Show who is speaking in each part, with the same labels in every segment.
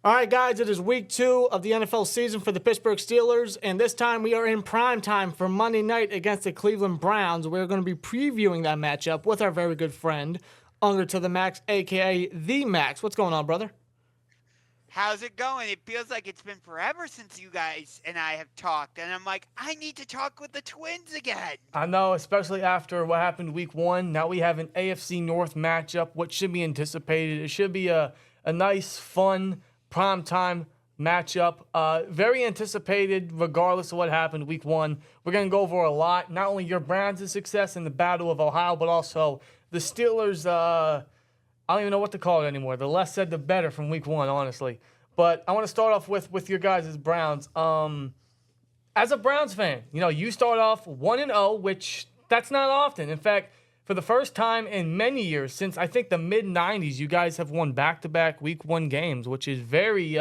Speaker 1: All right, guys, it is week 2 of the NFL season for the Pittsburgh Steelers, and this time we are in prime time for Monday night against the Cleveland Browns. We're going to be previewing that matchup with our very good friend, Unger to the Max, a.k.a. The Max. What's going on, brother?
Speaker 2: How's it going? It feels like it's been forever since you guys and I have talked, and I'm like, I need to talk with the Twins again.
Speaker 3: I know, especially after what happened week 1. Now we have an AFC North matchup, what should be anticipated. It should be a nice, fun, primetime matchup. Very anticipated regardless of what happened week 1. We're going to go over a lot, not only your Browns' success in the Battle of Ohio, but also the Steelers' I don't even know what to call it anymore. The less said, the better from week 1, honestly. But I want to start off with your guys' Browns. As a Browns fan, you start off 1-0, which that's not often. In fact, for the first time in many years, since I think the mid-'90s, you guys have won back-to-back week 1 games, which is very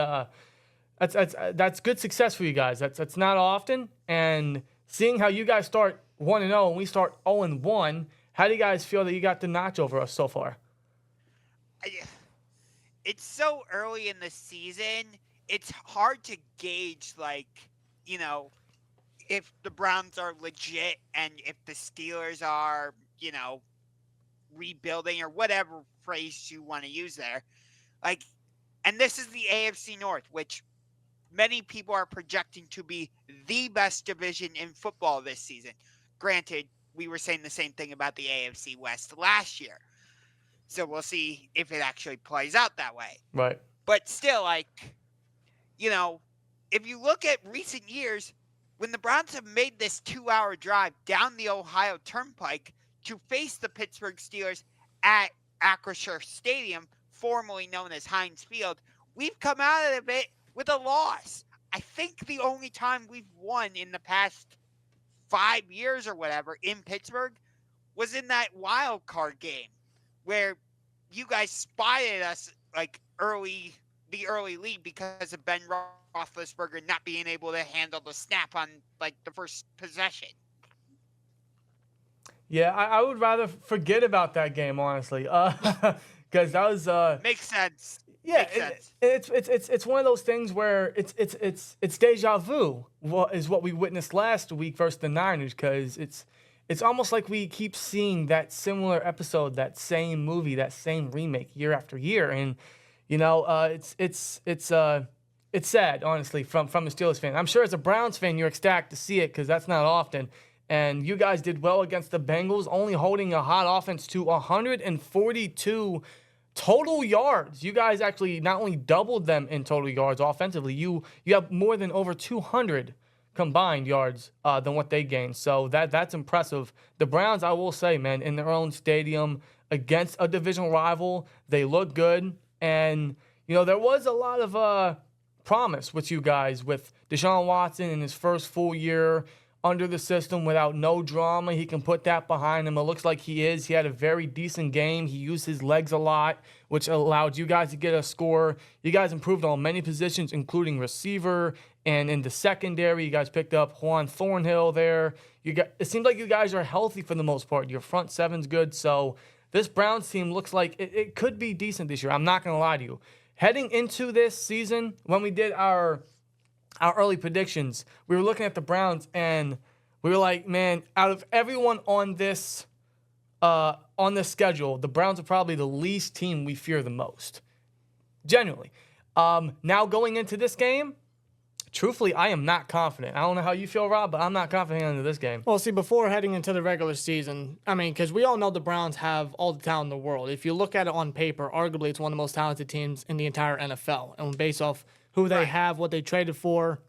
Speaker 3: that's good success for you guys. That's not often. And seeing how you guys start 1-0 and we start 0-1, how do you guys feel that you got the notch over us so far?
Speaker 2: It's so early in the season, it's hard to gauge, if the Browns are legit and if the Steelers are, rebuilding or whatever phrase you want to use there. And this is the AFC North, which many people are projecting to be the best division in football this season. Granted, we were saying the same thing about the AFC West last year. So we'll see if it actually plays out that way.
Speaker 3: Right.
Speaker 2: But still, if you look at recent years, when the Browns have made this 2-hour drive down the Ohio Turnpike to face the Pittsburgh Steelers at Acrisure Stadium, formerly known as Heinz Field, we've come out of it with a loss. I think the only time we've won in the past 5 years or whatever in Pittsburgh was in that wild card game, where you guys spotted us the early lead because of Ben Roethlisberger not being able to handle the snap on the first possession.
Speaker 3: Yeah, I would rather forget about that game, honestly, because that was
Speaker 2: makes sense.
Speaker 3: Yeah,
Speaker 2: Makes sense.
Speaker 3: It's one of those things where it's deja vu. Is what we witnessed last week versus the Niners, because it's almost like we keep seeing that similar episode, that same movie, that same remake year after year, and it's sad, honestly, from the Steelers fan. I'm sure as a Browns fan, you're ecstatic to see it because that's not often. And you guys did well against the Bengals, only holding a hot offense to 142 total yards. You guys actually not only doubled them in total yards offensively, you have more than over 200 combined yards than what they gained. So that's impressive. The Browns, I will say, man, in their own stadium against a divisional rival, they look good. And, there was a lot of promise with you guys, with Deshaun Watson in his first full year under the system without no drama. He can put that behind him. It looks like he is. He had a very decent game. He used his legs a lot, which allowed you guys to get a score. You guys improved on many positions, including receiver. And in the secondary, you guys picked up Juan Thornhill there. It seems like you guys are healthy for the most part. Your front seven's good. So this Browns team looks like it could be decent this year. I'm not going to lie to you. Heading into this season, when we did our early predictions, we were looking at the Browns and we were like, man, out of everyone on this schedule, the Browns are probably the least team we fear the most. Genuinely. Now going into this game, truthfully, I am not confident. I don't know how you feel, Rob, but I'm not confident into this game.
Speaker 1: Well, see, before heading into the regular season, because we all know the Browns have all the talent in the world. If you look at it on paper, arguably it's one of the most talented teams in the entire NFL. And based off who they have, what they traded for,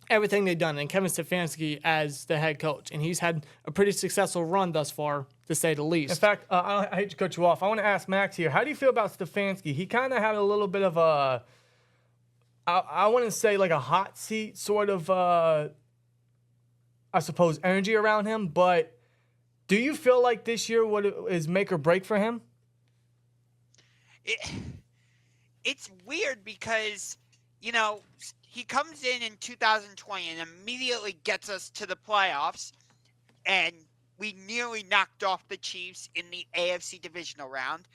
Speaker 1: everything they've done, and Kevin Stefanski as the head coach. And he's had a pretty successful run thus far, to say the least.
Speaker 3: In fact, I hate to cut you off. I want to ask Max here, how do you feel about Stefanski? He kind of had a little bit of a, I want to say like a hot seat sort of, I suppose, energy around him. But do you feel like this year is make or break for him?
Speaker 2: It's weird because, he comes in 2020 and immediately gets us to the playoffs, and we nearly knocked off the Chiefs in the AFC divisional round.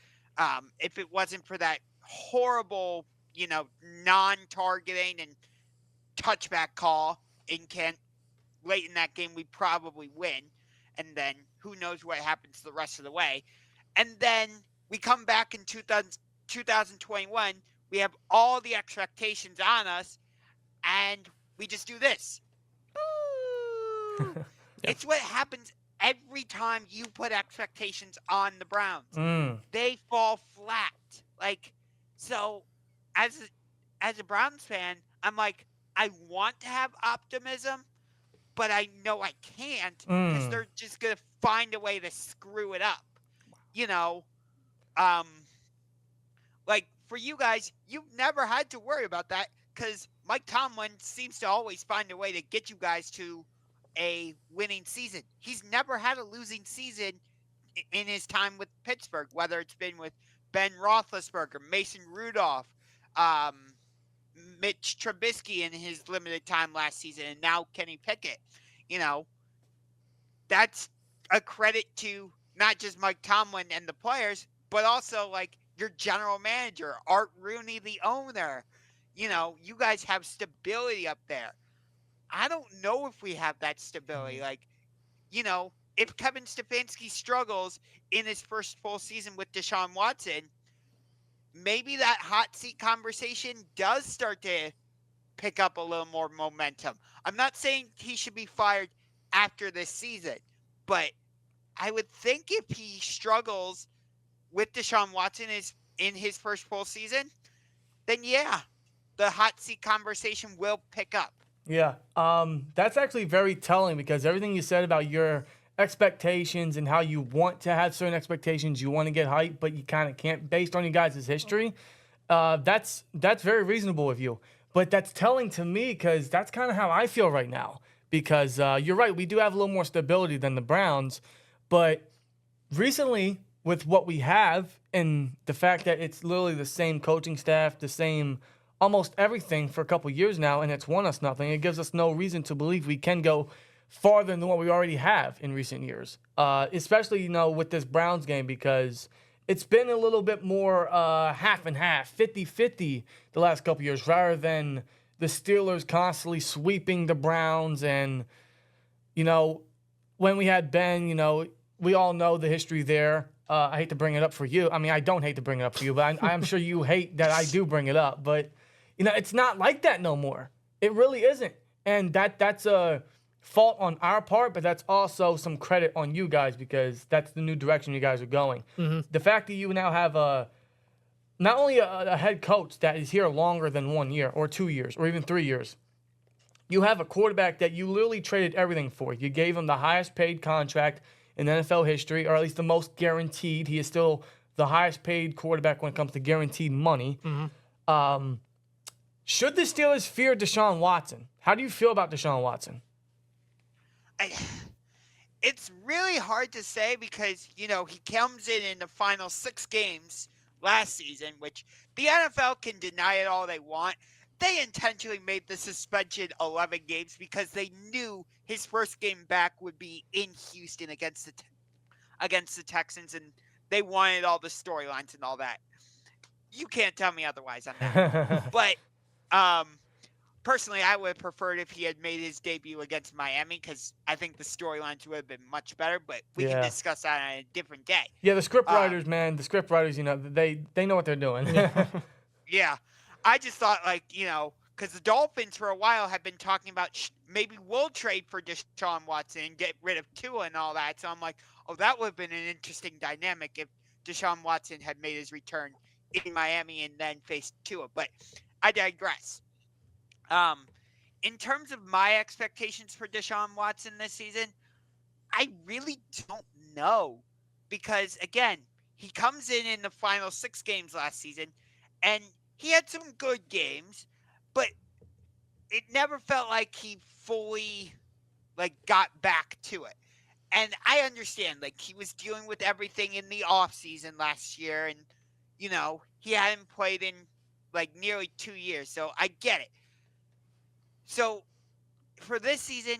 Speaker 2: If it wasn't for that horrible, non-targeting and touchback call late in that game, we probably win. And then who knows what happens the rest of the way. And then we come back in 2021. We have all the expectations on us, and we just do this. Ooh. Yep. It's what happens every time you put expectations on the Browns. They fall flat. So as a Browns fan, I'm like, I want to have optimism, but I know I can't because they're just going to find a way to screw it up. For you guys, you've never had to worry about that because Mike Tomlin seems to always find a way to get you guys to a winning season. He's never had a losing season in his time with Pittsburgh, whether it's been with Ben Roethlisberger, Mason Rudolph, Mitch Trubisky in his limited time last season, and now Kenny Pickett. That's a credit to not just Mike Tomlin and the players, but also your general manager, Art Rooney, the owner. You guys have stability up there. I don't know if we have that stability. If Kevin Stefanski struggles in his first full season with Deshaun Watson, maybe that hot seat conversation does start to pick up a little more momentum. I'm not saying he should be fired after this season, but I would think if he struggles with Deshaun Watson in his first full season, then yeah, the hot seat conversation will pick up.
Speaker 3: Yeah, that's actually very telling because everything you said about your expectations and how you want to have certain expectations, you want to get hyped, but you kind of can't based on you guys' history. That's very reasonable of you. But that's telling to me because that's kind of how I feel right now. Because you're right, we do have a little more stability than the Browns. But recently, with what we have and the fact that it's literally the same coaching staff, the same almost everything for a couple years now, and it's won us nothing, it gives us no reason to believe we can go farther than what we already have in recent years. Especially, with this Browns game because it's been a little bit more half and half, 50-50 the last couple years rather than the Steelers constantly sweeping the Browns. And, when we had Ben, we all know the history there. I hate to bring it up for you. I mean, I don't hate to bring it up for you, but I'm sure you hate that I do bring it up. But, it's not like that no more. It really isn't. And that's a fault on our part, but that's also some credit on you guys because that's the new direction you guys are going. Mm-hmm. The fact that you now have not only a head coach that is here longer than 1 year or 2 years or even 3 years, you have a quarterback that you literally traded everything for. You gave him the highest paid contract in NFL history, or at least the most guaranteed. He is still the highest paid quarterback when it comes to guaranteed money. Mm-hmm. Should the Steelers fear Deshaun Watson? How do you feel about Deshaun Watson?
Speaker 2: It's really hard to say because, he comes in the final 6 games last season, which the NFL can deny it all they want. They intentionally made the suspension 11 games because they knew his first game back would be in Houston against the Texans, and they wanted all the storylines and all that. You can't tell me otherwise on that. But personally, I would have preferred if he had made his debut against Miami because I think the storylines would have been much better, but we can discuss that on a different day.
Speaker 3: Yeah, the script writers, man, they know what they're doing.
Speaker 2: Yeah. I just thought, because the Dolphins for a while have been talking about maybe we'll trade for Deshaun Watson and get rid of Tua and all that. So I'm like, that would have been an interesting dynamic if Deshaun Watson had made his return in Miami and then faced Tua. But I digress. In terms of my expectations for Deshaun Watson this season, I really don't know because, again, he comes in the final 6 games last season, and he had some good games, but it never felt like he fully, got back to it. And I understand, he was dealing with everything in the offseason last year, and, he hadn't played in, nearly 2 years, so I get it. So, for this season,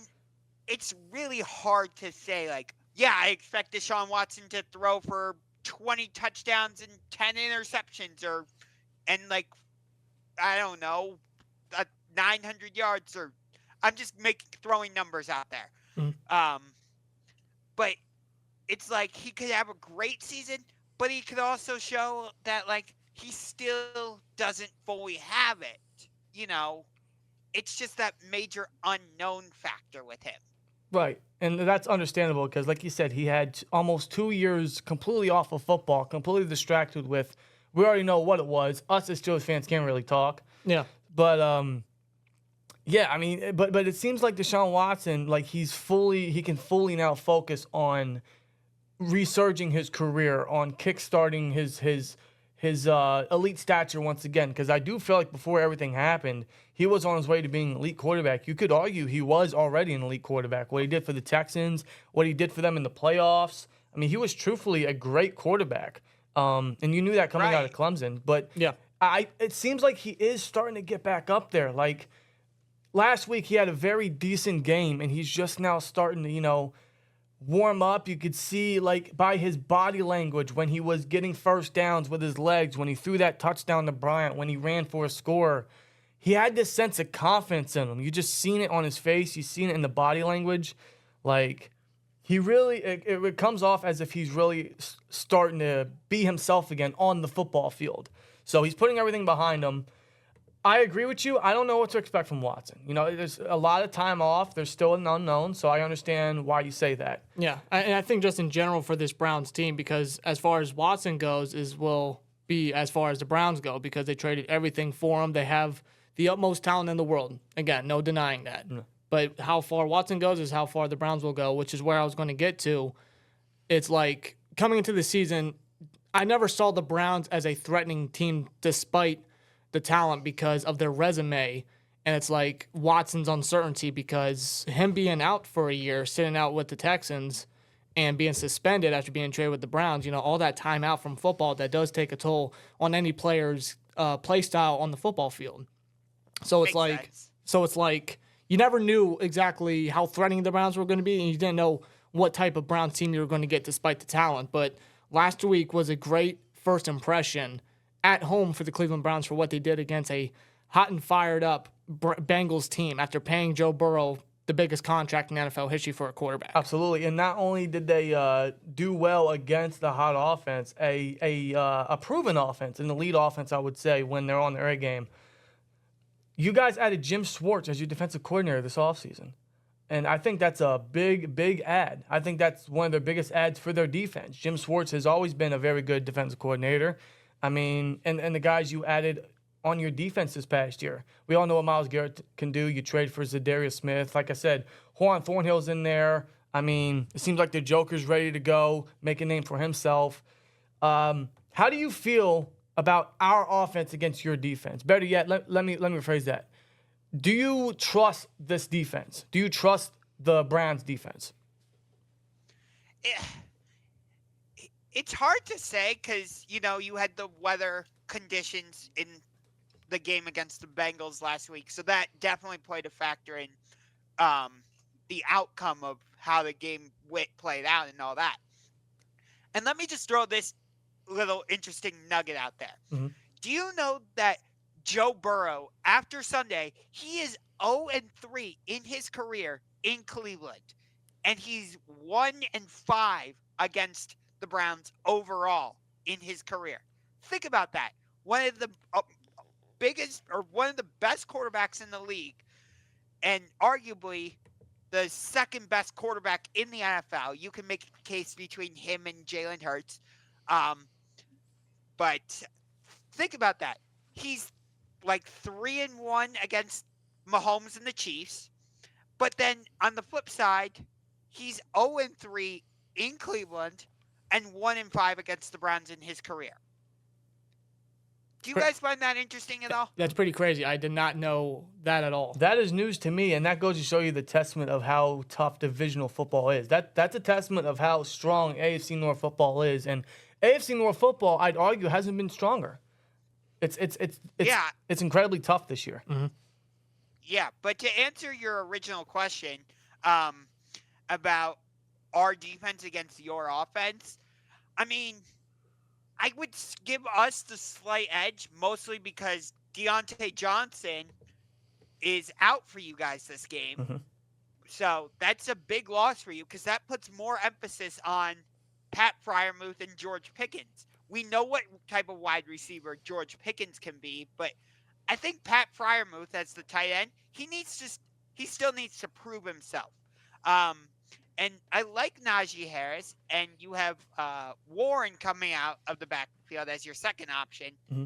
Speaker 2: it's really hard to say, I expect Deshaun Watson to throw for 20 touchdowns and 10 interceptions and I don't know, 900 yards, or I'm just throwing numbers out there. But it's like he could have a great season, but he could also show that like he still doesn't fully have it. It's just that major unknown factor with him.
Speaker 3: Right. And that's understandable because, like you said, he had almost 2 years completely off of football, completely distracted with, we already know what it was. Us as Steelers fans can't really talk.
Speaker 1: Yeah.
Speaker 3: But, yeah, I mean, but it seems like Deshaun Watson, like he can fully now focus on resurging his career, on kickstarting his elite stature once again. Because I do feel like before everything happened, he was on his way to being an elite quarterback. You could argue he was already an elite quarterback. What he did for the Texans, what he did for them in the playoffs. I mean, he was truthfully a great quarterback. And you knew that coming out of Clemson. But
Speaker 1: yeah,
Speaker 3: it seems like he is starting to get back up there. Like last week, he had a very decent game, and he's just now starting to, warm up. You could see, like, by his body language when he was getting first downs with his legs, when he threw that touchdown to Bryant, when he ran for a score. He had this sense of confidence in him. You just seen it on his face. You seen it in the body language. Like, he really, it comes off as if he's really starting to be himself again on the football field. So he's putting everything behind him. I agree with you. I don't know what to expect from Watson. There's a lot of time off. There's still an unknown, so I understand why you say that.
Speaker 1: Yeah, and I think just in general for this Browns team, because as far as Watson goes, will be as far as the Browns go, because they traded everything for him. They have the utmost talent in the world. Again, no denying that. No. But how far Watson goes is how far the Browns will go, which is where I was going to get to. It's like coming into the season, I never saw the Browns as a threatening team despite the talent because of their resume. And it's like Watson's uncertainty because him being out for a year, sitting out with the Texans and being suspended after being traded with the Browns, all that time out from football, that does take a toll on any player's play style on the football field. So it's like you never knew exactly how threatening the Browns were going to be, and you didn't know what type of Browns team you were going to get despite the talent. But last week was a great first impression at home for the Cleveland Browns for what they did against a hot and fired up Bengals team after paying Joe Burrow the biggest contract in NFL history for a quarterback.
Speaker 3: Absolutely. And not only did they do well against the hot offense, a proven offense, an elite offense, I would say, when they're on their A game. You guys added Jim Schwartz as your defensive coordinator this offseason. And I think that's a big, big add. I think that's one of their biggest adds for their defense. Jim Schwartz has always been a very good defensive coordinator. I mean, and the guys you added on your defense this past year. We all know what Myles Garrett can do. You trade for Zadarius Smith. Like I said, Juan Thornhill's in there. I mean, it seems like the Joker's ready to go, make a name for himself. How do you feel about our offense against your defense? Better yet, let me rephrase that. Do you trust this defense? Do you trust the Browns defense?
Speaker 2: It's hard to say because, you had the weather conditions in the game against the Bengals last week. So that definitely played a factor in the outcome of how the game played out and all that. And let me just throw this little interesting nugget out there. Mm-hmm. Do you know that Joe Burrow, after Sunday, he is 0-3 in his career in Cleveland, and he's 1-5 against the Browns overall in his career. Think about that. One of the biggest, or one of the best quarterbacks in the league, and arguably the second best quarterback in the NFL. You can make a case between him and Jalen Hurts. But think about that. He's like 3-1 against Mahomes and the Chiefs. But then on the flip side, he's 0-3 in Cleveland and 1-5 against the Browns in his career. Do you guys find that interesting at all?
Speaker 1: That's pretty crazy. I did not know that at all.
Speaker 3: That is news to me, and that goes to show you the testament of how tough divisional football is. That's a testament of how strong AFC North Football is, and AFC North Football, I'd argue, hasn't been stronger. It's incredibly tough this year.
Speaker 1: Mm-hmm.
Speaker 2: Yeah, but to answer your original question about our defense against your offense, I mean, I would give us the slight edge, mostly because Deontay Johnson is out for you guys this game.
Speaker 3: Mm-hmm.
Speaker 2: So that's a big loss for you because that puts more emphasis on Pat Freiermuth and George Pickens. We know what type of wide receiver George Pickens can be, but I think Pat Freiermuth as the tight end, he still needs to prove himself. And I like Najee Harris, and you have Warren coming out of the backfield as your second option.
Speaker 3: Mm-hmm.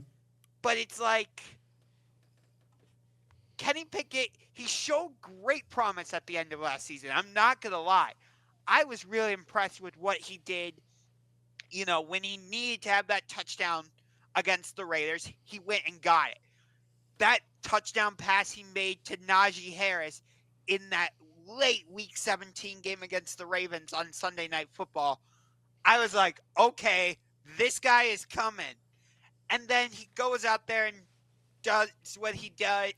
Speaker 2: But it's like Kenny Pickett, he showed great promise at the end of last season. I'm not going to lie. I was really impressed with what he did. You know, when he needed to have that touchdown against the Raiders, he went and got it. That touchdown pass he made to Najee Harris in that late Week 17 game against the Ravens on Sunday Night Football, I was like, okay, this guy is coming. And then he goes out there and does what he did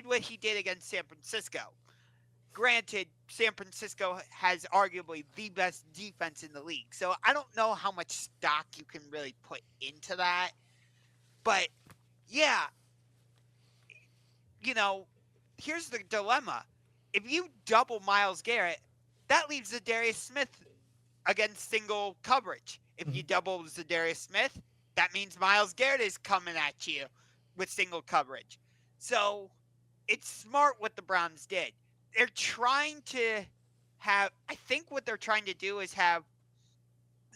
Speaker 2: what he did against San Francisco. Granted, San Francisco has arguably the best defense in the league. So I don't know how much stock you can really put into that. But, yeah, you know, here's the dilemma. If you double Myles Garrett, that leaves Zadarius Smith against single coverage. If you double Zadarius Smith, that means Myles Garrett is coming at you with single coverage. So it's smart what the Browns did. They're trying to have – I think what they're trying to do is have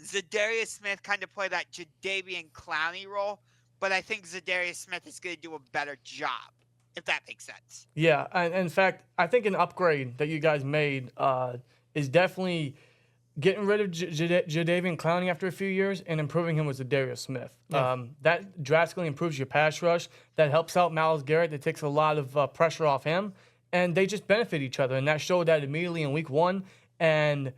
Speaker 2: Zadarius Smith kind of play that Jadeveon Clowney role, but I think Zadarius Smith is going to do a better job, if that makes sense.
Speaker 3: Yeah, and in fact, I think an upgrade that you guys made is definitely getting rid of Jadeveon Clowney after a few years and improving him with Zadarius Smith.
Speaker 1: Yeah.
Speaker 3: That drastically improves your pass rush. That helps out Myles Garrett. That takes a lot of pressure off him. And they just benefit each other. And that showed that immediately in Week 1. And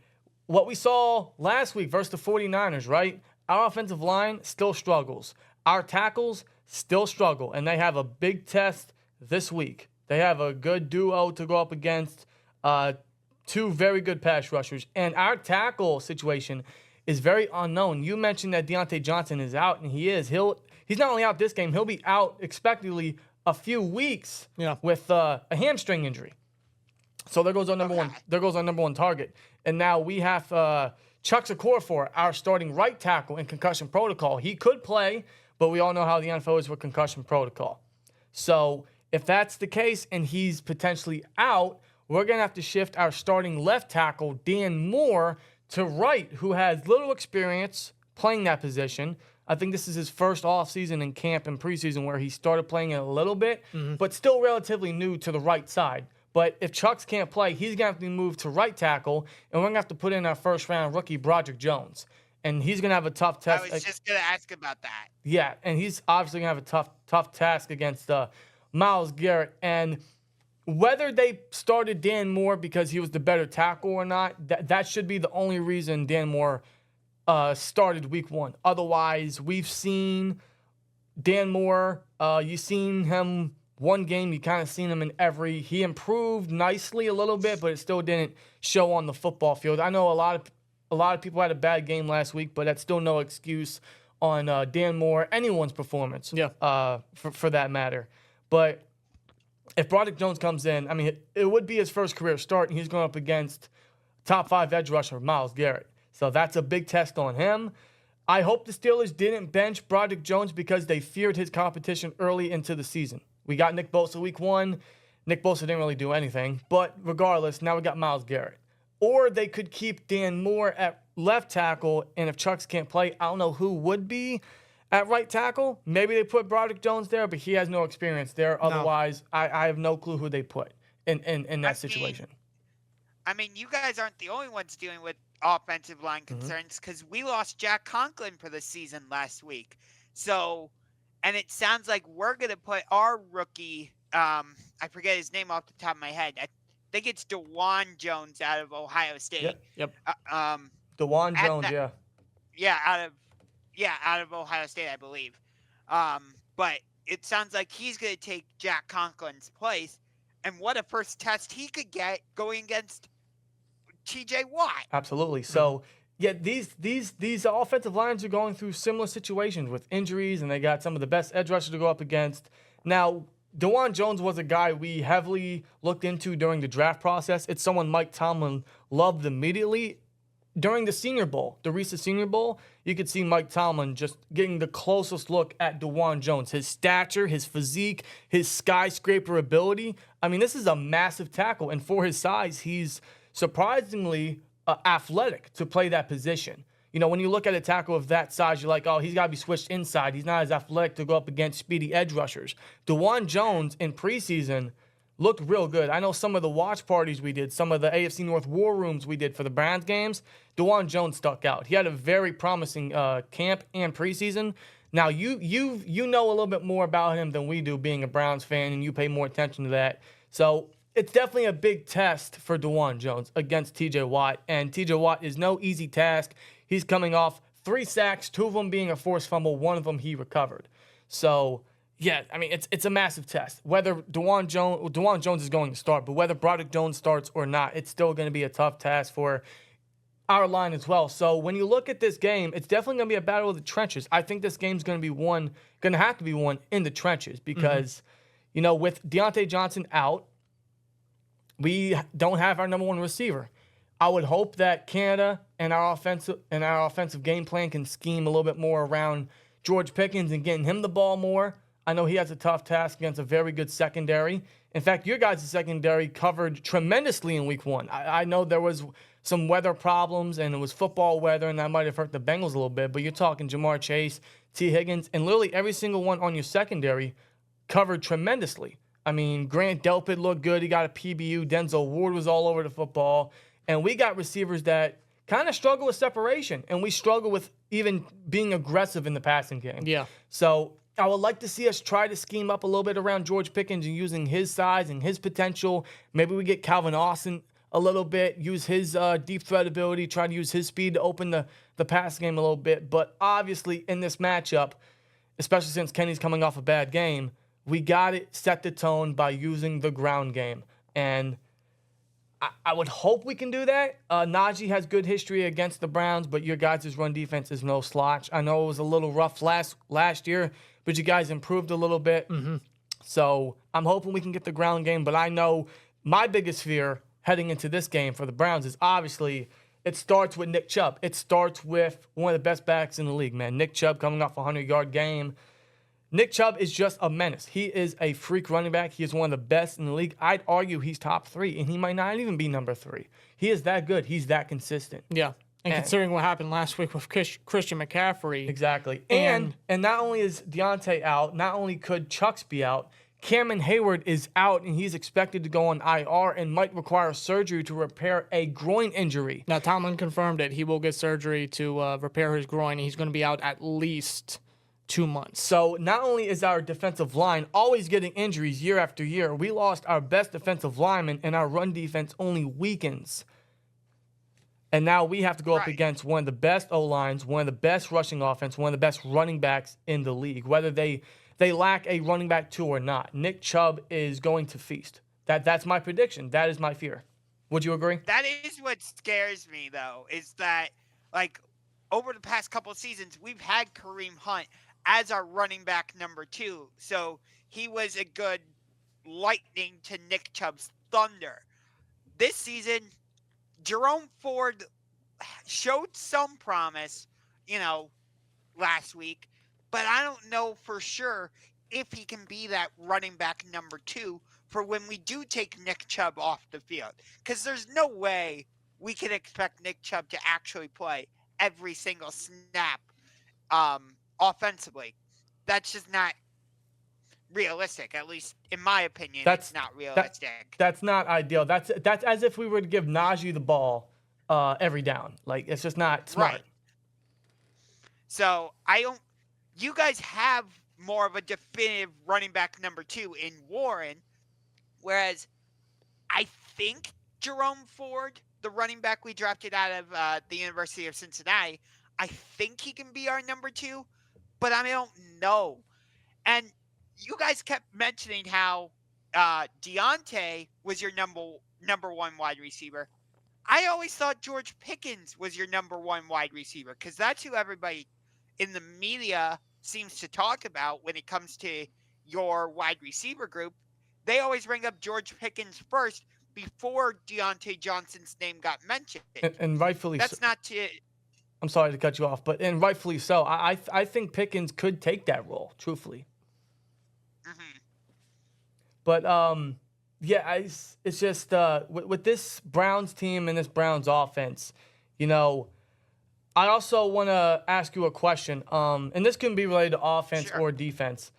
Speaker 3: what we saw last week versus the 49ers, right? Our offensive line still struggles. Our tackles still struggle. And they have a big test this week. They have a good duo to go up against, two very good pass rushers. And our tackle situation is very unknown. You mentioned that Deontay Johnson is out, and he is. He's not only out this game, he'll be out expectedly a few weeks with a hamstring injury. So there goes our number one. There goes our number one target. And now we have Chuck Okorafor, our starting right tackle in concussion protocol. He could play, but we all know how the NFL is with concussion protocol. So if that's the case and he's potentially out, we're going to have to shift our starting left tackle, Dan Moore, to right, who has little experience playing that position. I think this is his first offseason in camp and preseason where he started playing it a little bit, but still relatively new to the right side. But if Chucks can't play, he's going to have to move to right tackle, and we're going to have to put in our first-round rookie, Broderick Jones. And he's going to have a tough test.
Speaker 2: I was just going to ask about that.
Speaker 3: Yeah, and he's obviously going to have a tough task against Myles Garrett. And whether they started Dan Moore because he was the better tackle or not, that should be the only reason Dan Moore started Week 1. Otherwise, we've seen Dan Moore. You've seen him one game. You kind of seen him in every. He improved nicely a little bit, but it still didn't show on the football field. I know a lot of people had a bad game last week, but that's still no excuse on Dan Moore, anyone's performance. For that matter. But if Broderick Jones comes in, I mean, it would be his first career start, and he's going up against top 5 edge rusher Myles Garrett. So that's a big test on him. I hope the Steelers didn't bench Broderick Jones because they feared his competition early into the season. We got Nick Bosa Week 1. Nick Bosa didn't really do anything. But regardless, now we got Myles Garrett. Or they could keep Dan Moore at left tackle, and if Chucks can't play, I don't know who would be at right tackle. Maybe they put Broderick Jones there, but he has no experience there. Otherwise, I have no clue who they put in that situation.
Speaker 2: I mean, you guys aren't the only ones dealing with offensive line concerns because we lost Jack Conklin for the season last week. So, and it sounds like we're going to put our rookie, I forget his name off the top of my head. I think it's DeJuan Jones out of Ohio State.
Speaker 3: Yep. DeJuan Jones,
Speaker 2: out of Ohio State, I believe. But it sounds like he's going to take Jack Conklin's place. And what a first test he could get going against TJ Watt.
Speaker 3: Absolutely. So Yeah, these offensive lines are going through similar situations with injuries, and they got some of the best edge rushers to go up against. Now, DeJuan Jones was a guy we heavily looked into during the draft process. It's someone Mike Tomlin loved immediately. During the Senior Bowl, the recent Senior Bowl, you could see Mike Tomlin just getting the closest look at DeJuan Jones. His stature, his physique, his skyscraper ability. I mean, this is a massive tackle, and for his size, he's surprisingly athletic to play that position. You know, when you look at a tackle of that size, you're like, oh, he's got to be switched inside. He's not as athletic to go up against speedy edge rushers. DeJuan Jones in preseason looked real good. I know some of the watch parties we did, some of the AFC North war rooms we did for the Browns games, DeJuan Jones stuck out. He had a very promising camp and preseason. Now, you know a little bit more about him than we do, being a Browns fan, and you pay more attention to that. So it's definitely a big test for DeJuan Jones against T.J. Watt, and T.J. Watt is no easy task. He's coming off 3 sacks, 2 of them being a forced fumble, 1 of them he recovered. So, yeah, I mean, it's a massive test. Whether DeJuan Jones is going to start, but whether Broderick Jones starts or not, it's still going to be a tough task for our line as well. So when you look at this game, it's definitely going to be a battle of the trenches. I think this game's going to have to be won in the trenches because, you know, with Deontay Johnson out, we don't have our number 1 receiver. I would hope that Canada and our offensive game plan can scheme a little bit more around George Pickens and getting him the ball more. I know he has a tough task against a very good secondary. In fact, your guys' secondary covered tremendously in week 1. I know there was some weather problems, and it was football weather, and that might have hurt the Bengals a little bit, but you're talking Jamar Chase, T. Higgins, and literally every single one on your secondary covered tremendously. I mean, Grant Delpit looked good. He got a PBU. Denzel Ward was all over the football. And we got receivers that kind of struggle with separation, and we struggle with even being aggressive in the passing game.
Speaker 1: Yeah.
Speaker 3: So I would like to see us try to scheme up a little bit around George Pickens and using his size and his potential. Maybe we get Calvin Austin a little bit, use his deep threat ability, try to use his speed to open the pass game a little bit. But obviously in this matchup, especially since Kenny's coming off a bad game, we got to set the tone by using the ground game. And I would hope we can do that. Najee has good history against the Browns, but your guys' run defense is no slouch. I know it was a little rough last year, but you guys improved a little bit. So I'm hoping we can get the ground game, but I know my biggest fear heading into this game for the Browns is obviously it starts with Nick Chubb. It starts with one of the best backs in the league, man. Nick Chubb coming off a 100-yard game. Nick Chubb is just a menace. He is a freak running back. He is one of the best in the league. I'd argue he's top 3, and he might not even be number 3. He is that good. He's that consistent.
Speaker 1: Yeah. And considering what happened last week with Christian McCaffrey.
Speaker 3: Exactly. And not only is Deontay out, not only could Chucks be out, Cameron Hayward is out, and he's expected to go on IR and might require surgery to repair a groin injury.
Speaker 1: Now, Tomlin confirmed it. He will get surgery to repair his groin, and he's going to be out at least 2 months.
Speaker 3: So not only is our defensive line always getting injuries year after year, we lost our best defensive lineman, and our run defense only weakens. And now we have to go up against one of the best O-lines, one of the best rushing offense, one of the best running backs in the league, whether they lack a running back 2 or not. Nick Chubb is going to feast. That's my prediction. That is my fear. Would you agree?
Speaker 2: That is what scares me, though, is that, like, over the past couple of seasons, we've had Kareem Hunt as our running back number 2. So he was a good lightning to Nick Chubb's thunder. This season, Jerome Ford showed some promise, last week, but I don't know for sure if he can be that running back number 2 for when we do take Nick Chubb off the field. Because there's no way we can expect Nick Chubb to actually play every single snap offensively. That's just not realistic. At least in my opinion, it's not realistic.
Speaker 3: That's not ideal. That's as if we were to give Najee the ball every down. Like, it's just not smart.
Speaker 2: Right. So you guys have more of a definitive running back number 2 in Warren, whereas I think Jerome Ford, the running back we drafted out of the University of Cincinnati, I think he can be our number 2, but I don't know. And you guys kept mentioning how Deontay was your number 1 wide receiver. I always thought George Pickens was your number one wide receiver because that's who everybody in the media seems to talk about when it comes to your wide receiver group. They always bring up George Pickens first before Deontay Johnson's name got mentioned.
Speaker 3: And rightfully
Speaker 2: That's
Speaker 3: so.
Speaker 2: not to.
Speaker 3: I'm sorry to cut you off, and rightfully so. I think Pickens could take that role, truthfully.
Speaker 2: Mhm.
Speaker 3: But yeah, it's just with this Browns team and this Browns offense, you know, I also want to ask you a question. And this can be related to offense
Speaker 2: Sure.
Speaker 3: or defense.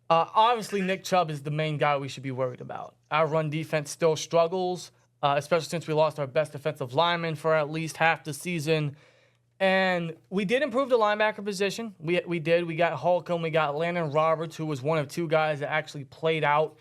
Speaker 3: Obviously, Nick Chubb is the main guy we should be worried about. Our run defense still struggles, especially since we lost our best defensive lineman for at least half the season. And we did improve the linebacker position. We did. We got Holcomb. We got Landon Roberts, who was one of two guys that actually played out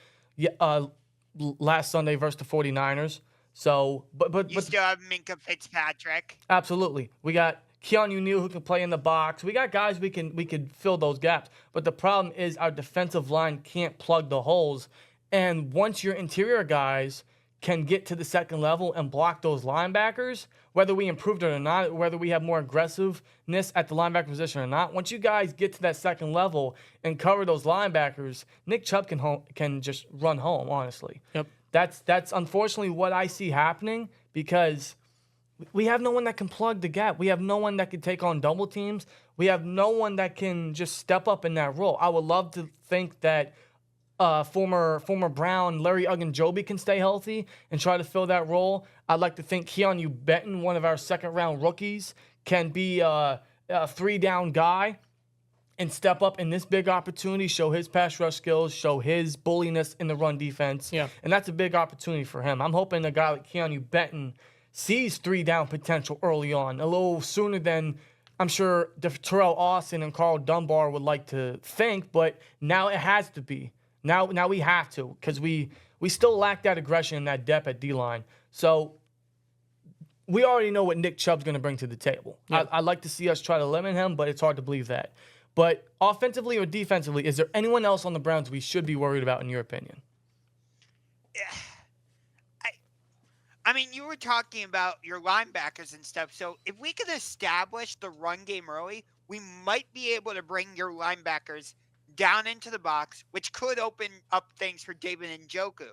Speaker 3: last Sunday versus the 49ers. So, but
Speaker 2: You still have Minka Fitzpatrick.
Speaker 3: absolutely. We got Keanu Neal who can play in the box. We got guys we can fill those gaps. But the problem is our defensive line can't plug the holes. And once your interior guys can get to the second level and block those linebackers, whether we improved it or not, whether we have more aggressiveness at the linebacker position or not, once you guys get to that second level and cover those linebackers, Nick Chubb can just run home, honestly.
Speaker 1: Yep.
Speaker 3: That's unfortunately what I see happening because we have no one that can plug the gap. We have no one that can take on double teams. We have no one that can just step up in that role. I would love to think that former Brown Larry Ogunjobi can stay healthy and try to fill that role. I'd like to think Keanu Benton, one of our second-round rookies, can be a three-down guy and step up in this big opportunity, show his pass rush skills, show his bulliness in the run defense.
Speaker 1: Yeah.
Speaker 3: And that's a big opportunity for him. I'm hoping a guy like Keanu Benton sees three-down potential early on, a little sooner than I'm sure Terrell Austin and Carl Dunbar would like to think, but now it has to be. Now we have to because we still lack that aggression and that depth at D-line. So we already know what Nick Chubb's going to bring to the table.
Speaker 1: Yeah.
Speaker 3: I'd like to see us try to limit him, but it's hard to believe that. But offensively or defensively, is there anyone else on the Browns we should be worried about in your opinion?
Speaker 2: I mean, you were talking about your linebackers and stuff. So if we could establish the run game early, we might be able to bring your linebackers down into the box, which could open up things for David Njoku.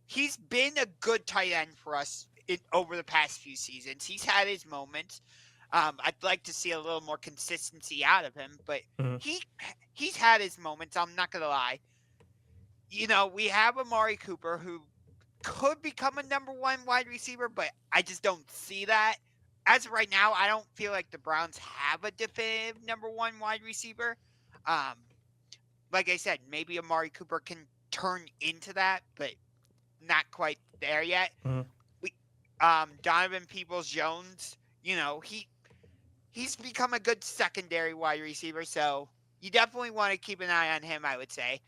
Speaker 2: He's been a good tight end for us over the past few seasons. He's had his moments. I'd like to see a little more consistency out of him, but he's had his moments. I'm not going to lie. You know, we have Amari Cooper who could become a number one wide receiver, but I just don't see that. As of right now, I don't feel like the Browns have a definitive number one wide receiver. Like I said, maybe Amari Cooper can turn into that, but not quite there yet. Donovan Peoples-Jones, you know, he's become a good secondary wide receiver, so you definitely want to keep an eye on him, I would say.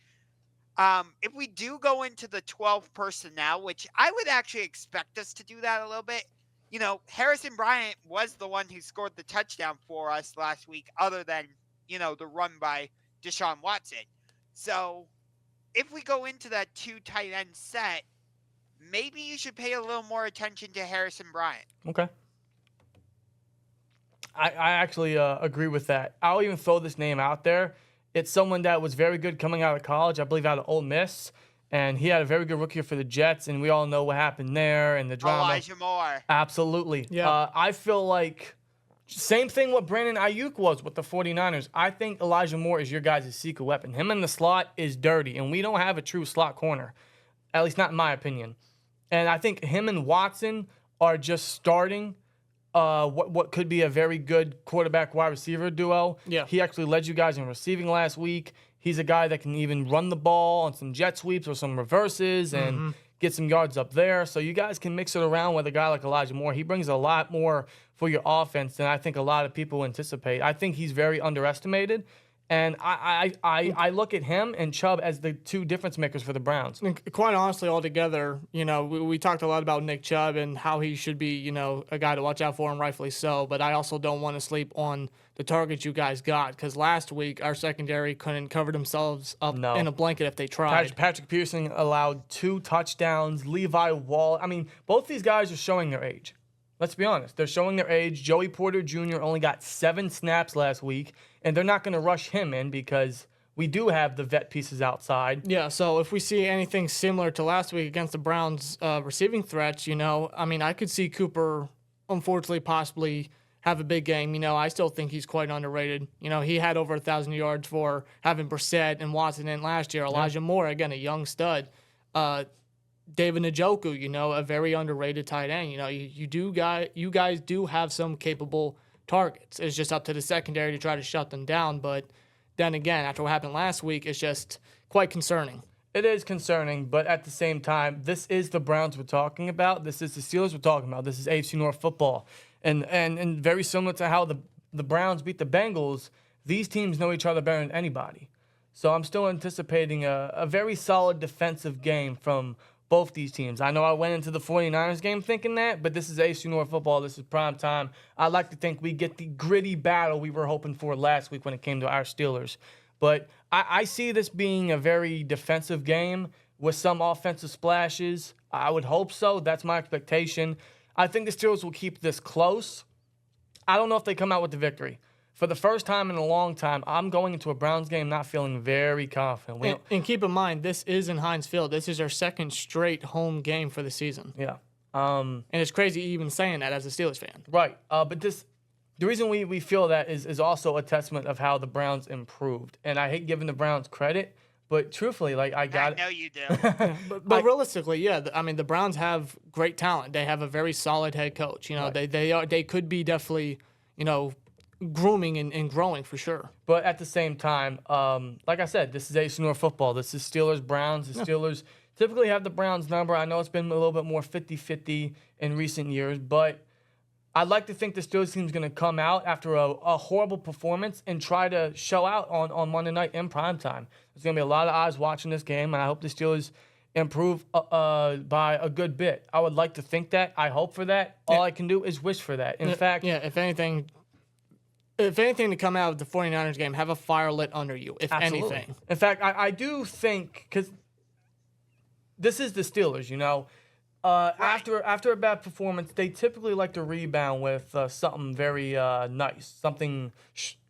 Speaker 2: If we do go into the 12 personnel, which I would actually expect us to do that a little bit, you know, Harrison Bryant was the one who scored the touchdown for us last week, other than, you know, the run by Deshaun Watson. So if we go into that two tight end set, maybe you should pay a little more attention to Harrison Bryant.
Speaker 3: Okay. I actually agree with that. I'll even throw this name out there. It's someone that was very good coming out of college, I believe out of Ole Miss, and he had a very good rookie year for the Jets, and we all know what happened there and the drama.
Speaker 2: Elijah Moore.
Speaker 3: Absolutely.
Speaker 1: Yeah.
Speaker 3: I feel like same thing what Brandon Ayuk was with the 49ers. I think Elijah Moore is your guys' secret weapon. Him in the slot is dirty, and we don't have a true slot corner, at least not in my opinion. And I think him and Watson are just starting what could be a very good quarterback wide receiver duo.
Speaker 1: Yeah.
Speaker 3: He actually led you guys in receiving last week. He's a guy that can even run the ball on some jet sweeps or some reverses and get some yards up there. So you guys can mix it around with a guy like Elijah Moore. He brings a lot more for your offense than I think a lot of people anticipate. I think he's very underestimated. And I look at him and Chubb as the two difference makers for the Browns.
Speaker 1: And quite honestly, altogether, you know, we talked a lot about Nick Chubb and how he should be, you know, a guy to watch out for, and rightfully so. But I also don't want to sleep on the targets you guys got, because last week our secondary couldn't cover themselves up in a blanket if they tried.
Speaker 3: Patrick Pearson allowed 2 touchdowns. Levi Wall. I mean, both these guys are showing their age. Let's be honest. They're showing their age. Joey Porter Jr. only got 7 snaps last week, and they're not going to rush him in because we do have the vet pieces outside.
Speaker 1: Yeah, so if we see anything similar to last week against the Browns' receiving threats, I mean, I could see Cooper, unfortunately, possibly have a big game. I still think he's quite underrated. He had over 1,000 yards for having Brissett and Watson in last year. Elijah Moore, again, a young stud. David Njoku, a very underrated tight end. You guys do have some capable targets. It's just up to the secondary to try to shut them down. But then again, after what happened last week, it's just quite concerning.
Speaker 3: It is concerning, but at the same time, this is the Browns we're talking about. This is the Steelers we're talking about. This is AFC North Football. And very similar to how the Browns beat the Bengals, these teams know each other better than anybody. So I'm still anticipating a very solid defensive game from both these teams. I know I went into the 49ers game thinking that, but this is AFC North Football. This is prime time. I like to think we get the gritty battle we were hoping for last week when it came to our Steelers. But I see this being a very defensive game with some offensive splashes. I would hope so. That's my expectation. I think the Steelers will keep this close. I don't know if they come out with the victory. For the first time in a long time, I'm going into a Browns game not feeling very confident.
Speaker 1: And keep in mind, this is in Heinz Field. This is our second straight home game for the season.
Speaker 3: Yeah.
Speaker 1: And it's crazy even saying that as a Steelers fan.
Speaker 3: Right. But the reason we feel that is also a testament of how the Browns improved. And I hate giving the Browns credit, but truthfully, I
Speaker 2: know you do.
Speaker 1: but realistically, yeah, the Browns have great talent. They have a very solid head coach.
Speaker 3: Right.
Speaker 1: They could be definitely, grooming and growing for sure.
Speaker 3: But at the same time, like I said, this is AFC North Football. This is Steelers-Browns. The Steelers typically have the Browns number. I know it's been a little bit more 50-50 in recent years, but I'd like to think the Steelers team is going to come out after a horrible performance and try to show out on Monday night in primetime. There's going to be a lot of eyes watching this game, and I hope the Steelers improve by a good bit. I would like to think that. I hope for that. All I can do is wish for that. In fact...
Speaker 1: Yeah, if anything to come out of the 49ers game, have a fire lit under you, if
Speaker 3: absolutely.
Speaker 1: anything.
Speaker 3: In fact, I do think, because this is the Steelers, right. After a bad performance, they typically like to rebound with something very nice, something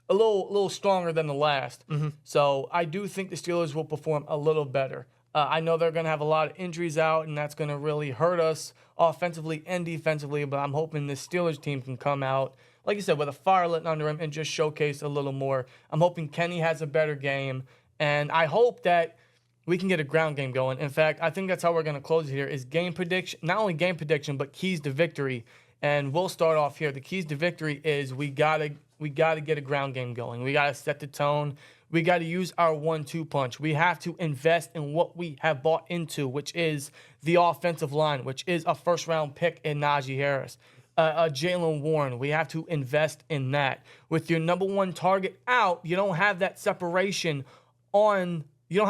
Speaker 3: a little stronger than the last.
Speaker 1: Mm-hmm.
Speaker 3: So I do think the Steelers will perform a little better. I know they're going to have a lot of injuries out, and that's going to really hurt us offensively and defensively, but I'm hoping the Steelers team can come out, like you said, with a fire lit under him and just showcase a little more. I'm hoping Kenny has a better game, and I hope that we can get a ground game going. In fact, I think that's how we're going to close it here, is game prediction, not only game prediction, but keys to victory. And we'll start off here. The keys to victory is we gotta get a ground game going. We got to set the tone. We got to use our 1-2 punch. We have to invest in what we have bought into, which is the offensive line, which is a first-round pick in Najee Harris. Jalen Warren, we have to invest in that. With your number one target out, you don't have that separation you don't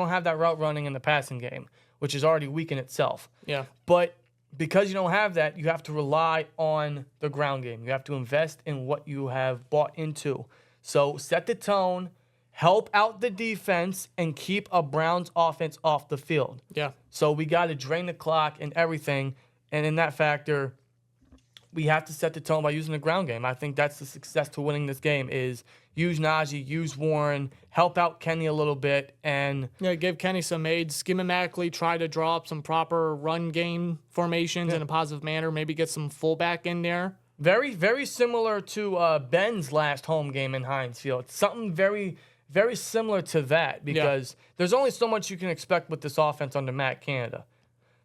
Speaker 3: have that route running in the passing game, which is already weak in itself.
Speaker 1: Yeah.
Speaker 3: But because you don't have that, you have to rely on the ground game. You have to invest in what you have bought into. So set the tone, help out the defense, and keep a Browns offense off the field.
Speaker 1: Yeah.
Speaker 3: So we got to drain the clock and everything. And in that factor, we have to set the tone by using the ground game. I think that's the success to winning this game is use Najee, use Warren, help out Kenny a little bit, and
Speaker 1: give Kenny some aids. Schematically try to draw up some proper run game formations in a positive manner. Maybe get some fullback in there.
Speaker 3: Very, very similar to Ben's last home game in Heinz Field. Something very, very similar to that because there's only so much you can expect with this offense under Matt Canada.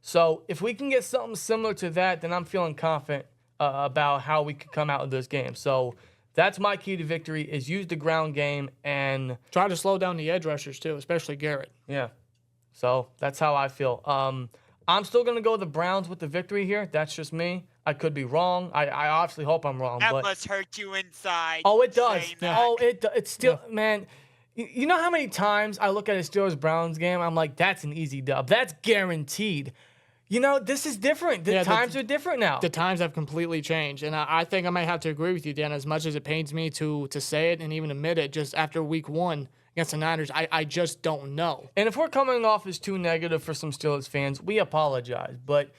Speaker 3: So if we can get something similar to that, then I'm feeling confident about how we could come out of this game. So that's my key to victory is use the ground game and
Speaker 1: try to slow down the edge rushers too, especially Garrett.
Speaker 3: Yeah. So that's how I feel. I'm still going to go the Browns with the victory here. That's just me. I could be wrong. I obviously hope I'm wrong.
Speaker 2: That
Speaker 3: but
Speaker 2: must hurt you inside.
Speaker 3: Oh, it does.
Speaker 2: Oh,
Speaker 3: it's still, man. You know how many times I look at a Steelers-Browns game, I'm like, that's an easy dub. That's guaranteed. This is different. The times are different now.
Speaker 1: The times have completely changed, and I think I might have to agree with you, Dan. As much as it pains me to say it and even admit it, just after week 1 against the Niners, I just don't know.
Speaker 3: And if we're coming off as too negative for some Steelers fans, we apologize. But,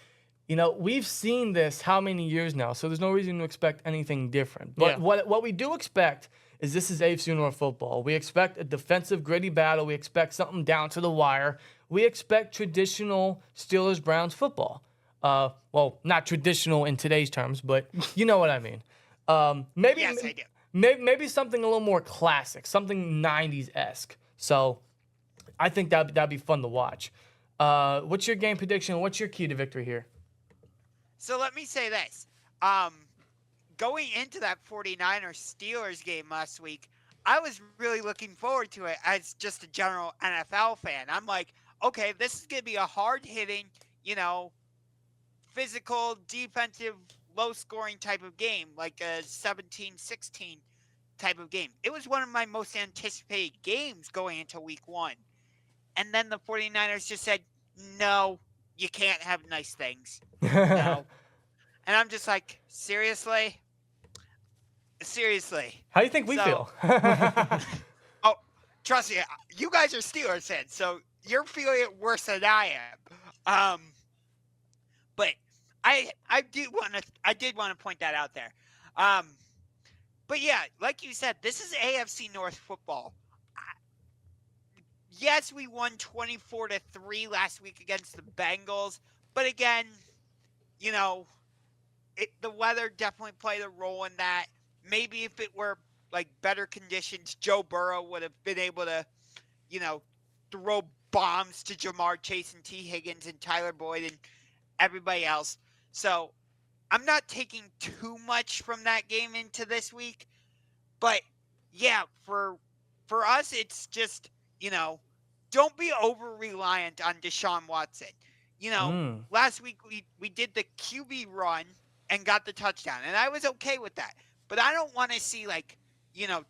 Speaker 3: we've seen this how many years now, so there's no reason to expect anything different. But what we do expect is this is AFC North Football. We expect a defensive, gritty battle. We expect something down to the wire. We expect traditional Steelers-Browns football. Well, not traditional in today's terms, but you know what I mean.
Speaker 2: Yes, I do.
Speaker 3: Maybe something a little more classic, something 90s-esque. So I think that'd be fun to watch. What's your game prediction? What's your key to victory here?
Speaker 2: So let me say this. Going into that 49ers-Steelers game last week, I was really looking forward to it as just a general NFL fan. I'm like, okay, this is going to be a hard-hitting, physical, defensive, low-scoring type of game, like a 17-16 type of game. It was one of my most anticipated games going into week 1. And then the 49ers just said, no, you can't have nice things. No. And I'm just like, seriously? Seriously.
Speaker 3: How do you think we feel?
Speaker 2: Oh, trust me, you guys are Steelers fans, so you're feeling it worse than I am. But I did want to point that out there. But yeah, like you said, this is AFC North Football. Yes, we won 24-3 last week against the Bengals, but again, the weather definitely played a role in that. Maybe if it were like better conditions, Joe Burrow would have been able to, throw bombs to Jamar Chase and T. Higgins and Tyler Boyd and everybody else. So I'm not taking too much from that game into this week. But yeah, for us, it's just, don't be over-reliant on Deshaun Watson. Last week we did the QB run and got the touchdown, and I was okay with that. But I don't want to see,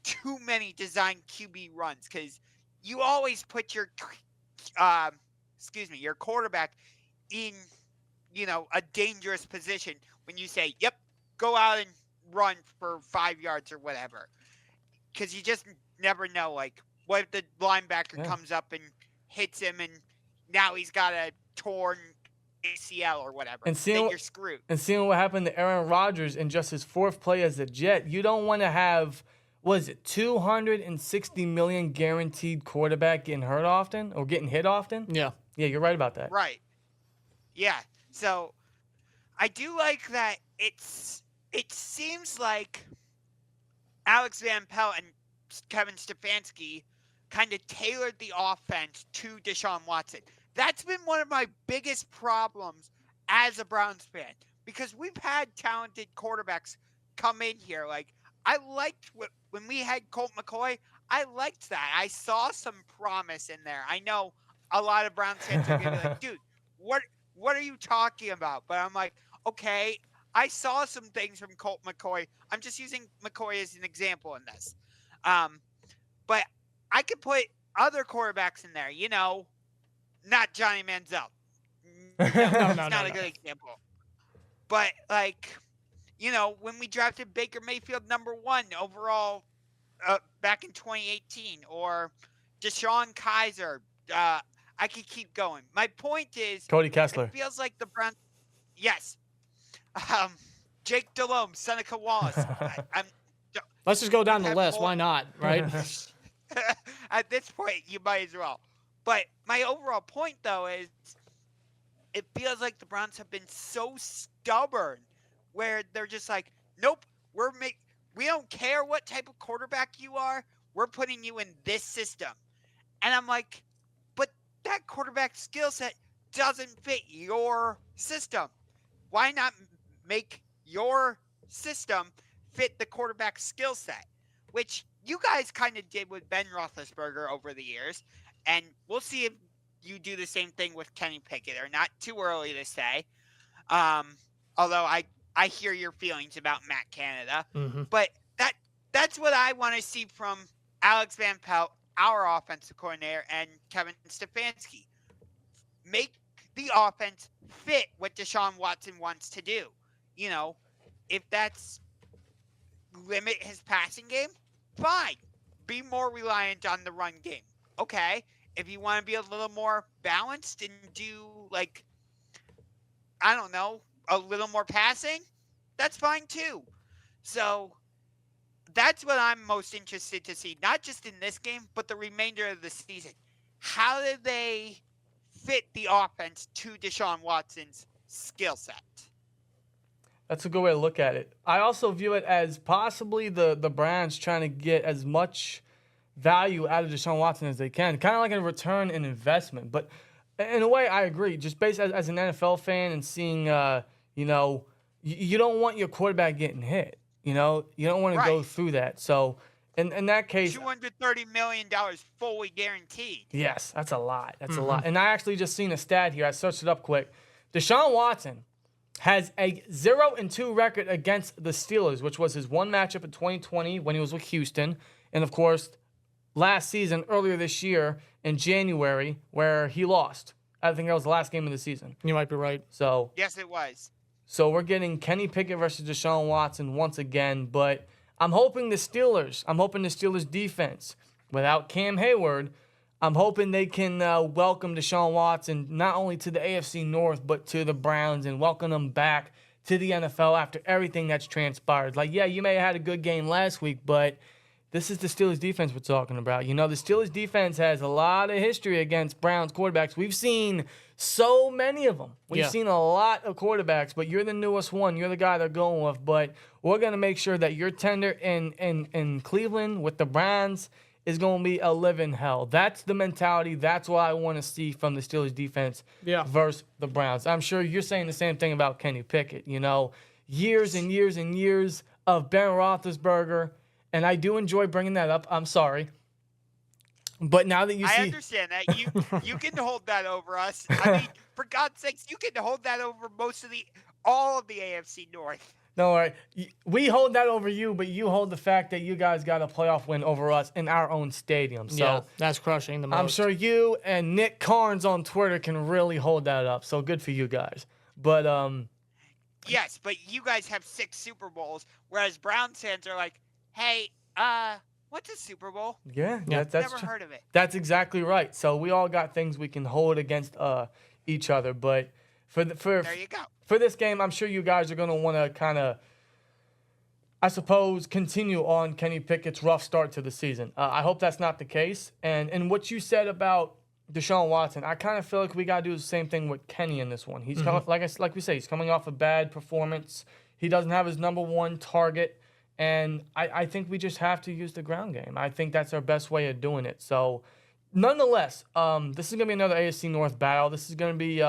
Speaker 2: too many design QB runs, because you always put your quarterback in, a dangerous position when you say, yep, go out and run for 5 yards or whatever. Because you just never know, what if the linebacker comes up and hits him and now he's got a torn ACL or whatever.
Speaker 3: And
Speaker 2: then you're screwed.
Speaker 3: And seeing what happened to Aaron Rodgers in just his 4th play as a Jet, you don't want to have, $260 million guaranteed quarterback getting hurt often or getting hit often?
Speaker 1: Yeah.
Speaker 3: Yeah, you're right about that.
Speaker 2: Right. Yeah. So I do like that it seems like Alex Van Pelt and Kevin Stefanski kind of tailored the offense to Deshaun Watson. That's been one of my biggest problems as a Browns fan, because we've had talented quarterbacks come in here. I liked when we had Colt McCoy. I liked that. I saw some promise in there. I know a lot of Browns fans are going to be like, dude, what are you talking about? But I'm like, okay, I saw some things from Colt McCoy. I'm just using McCoy as an example in this. But I could put other quarterbacks in there, not Johnny Manziel. No, not a good example. But, when we drafted Baker Mayfield #1 overall back in 2018, or Deshaun Kaiser, I could keep going. My point is,
Speaker 3: Cody Kessler.
Speaker 2: It feels like the Browns. Yes. Jake Delhomme, Seneca Wallace.
Speaker 1: Let's just go down the list. Why not, right?
Speaker 2: At this point, you might as well. But my overall point, though, is it feels like the Browns have been so stubborn, where they're just like, nope, we don't care what type of quarterback you are. We're putting you in this system. And I'm like, but that quarterback skill set doesn't fit your system. Why not make your system fit the quarterback skill set? Which you guys kind of did with Ben Roethlisberger over the years. And we'll see if you do the same thing with Kenny Pickett, or not too early to say. Although I hear your feelings about Matt Canada.
Speaker 1: Mm-hmm.
Speaker 2: But that's what I want to see from Alex Van Pelt, our offensive coordinator, and Kevin Stefanski. Make the offense fit what Deshaun Watson wants to do. You know, if that's limit his passing game, fine. Be more reliant on the run game. Okay. If you want to be a little more balanced and do, like, I don't know, a little more passing, that's fine too. So that's what I'm most interested to see, not just in this game, but the remainder of the season. How do they fit the offense to Deshaun Watson's skill set?
Speaker 3: That's a good way to look at it. I also view it as possibly the Browns trying to get as much value out of Deshaun Watson as they can, kind of like a return in investment. But in a way, I agree. Just based as an NFL fan and seeing, you know, you don't want your quarterback getting hit. You know, you don't want to go through that. So in that case,
Speaker 2: $230 million fully guaranteed.
Speaker 3: Yes, that's a lot. That's a lot. And I actually just seen a stat here. I searched it up quick. Deshaun Watson has a 0-2 record against the Steelers, which was his one matchup in 2020 when he was with Houston. And, of course, last season, earlier this year in January, where he lost. I think that was the last game of the season.
Speaker 1: You might be right.
Speaker 3: So
Speaker 2: Yes, it was.
Speaker 3: So we're getting Kenny Pickett versus Deshaun Watson once again. But I'm hoping the Steelers defense, without Cam Hayward, I'm hoping they can welcome Deshaun Watson not only to the AFC North, but to the Browns and welcome them back to the NFL after everything that's transpired. Like, yeah, you may have had a good game last week, but this is the Steelers defense we're talking about. You know, the Steelers defense has a lot of history against Browns quarterbacks. We've seen so many of them. We've seen a lot of quarterbacks, but you're the newest one. You're the guy they're going with. But we're going to make sure that your tender in Cleveland with the Browns is going to be a living hell. That's the mentality. That's what I want to see from the Steelers defense versus the Browns. I'm sure you're saying the same thing about Kenny Pickett. You know, years and years and years of Ben Roethlisberger, and I do enjoy bringing that up. I'm sorry. But now that
Speaker 2: I understand that. You can hold that over us. I mean, for God's sakes, you can hold that over all of the AFC North.
Speaker 3: No, worry. We hold that over you, but you hold the fact that you guys got a playoff win over us in our own stadium. So
Speaker 1: that's crushing the most.
Speaker 3: I'm sure you and Nick Carnes on Twitter can really hold that up. So good for you guys. But
Speaker 2: yes, but you guys have 6 Super Bowls, whereas Browns fans are like, hey, what's a Super Bowl?
Speaker 3: Yeah, that's
Speaker 2: never heard of it.
Speaker 3: That's exactly right. So we all got things we can hold against each other. But there you go. For this game, I'm sure you guys are going to want to kind of, I suppose, continue on Kenny Pickett's rough start to the season. I hope that's not the case. And what you said about Deshaun Watson, I kind of feel like we got to do the same thing with Kenny in this one. He's coming, like we say, he's coming off a bad performance. He doesn't have his number one target. And I think we just have to use the ground game. I think that's our best way of doing it. So, nonetheless, this is going to be another AFC North battle. This is going to be